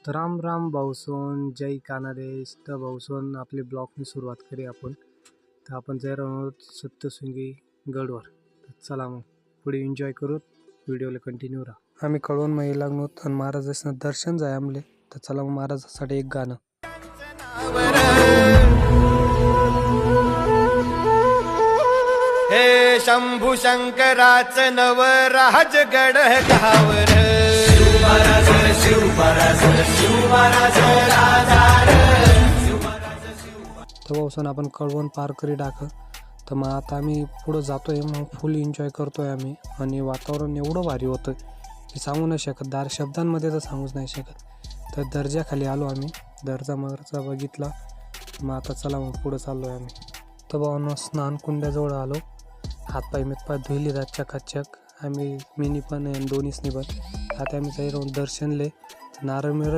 तर राम राम भाऊसोन, जय कानादेश. तर भाऊसोन आपले ब्लॉगनी सुरुवात करी आपण. तर आपण जाणार आहोत सप्तशृंगी गडवर. तर चला मग पुढे एन्जॉय करू, व्हिडिओला कंटिन्यू राहा. आम्ही कळवण मध्ये लागलो आणि महाराजांचं दर्शन जाय आमले. तर चला मग महाराजांसाठी एक गाणं. हे शंभू शंकराच नवराज गड गावर तर भाऊसोन आपण कळवण पार करी टाक. तर मग आता आम्ही पुढं जातोय, मग फुल एन्जॉय करतोय आम्ही. आणि वातावरण एवढं भारी होतं की सांगू नाही शकत, शब्दांमध्ये तर सांगूच नाही शकत. तर दर्जाखाली आलो आम्ही, दर्जा मगरचा बघितला. मग आता चला मग पुढं चाललोय आम्ही. तर भावांनो स्नान कुंड्याजवळ आलो, हातपाय मितपाय धुईले जात चकाचक. आम्ही मिनी पण आहे दोन्हीच पण. आता आम्ही जाई राहून दर्शनले नारळ मिरळ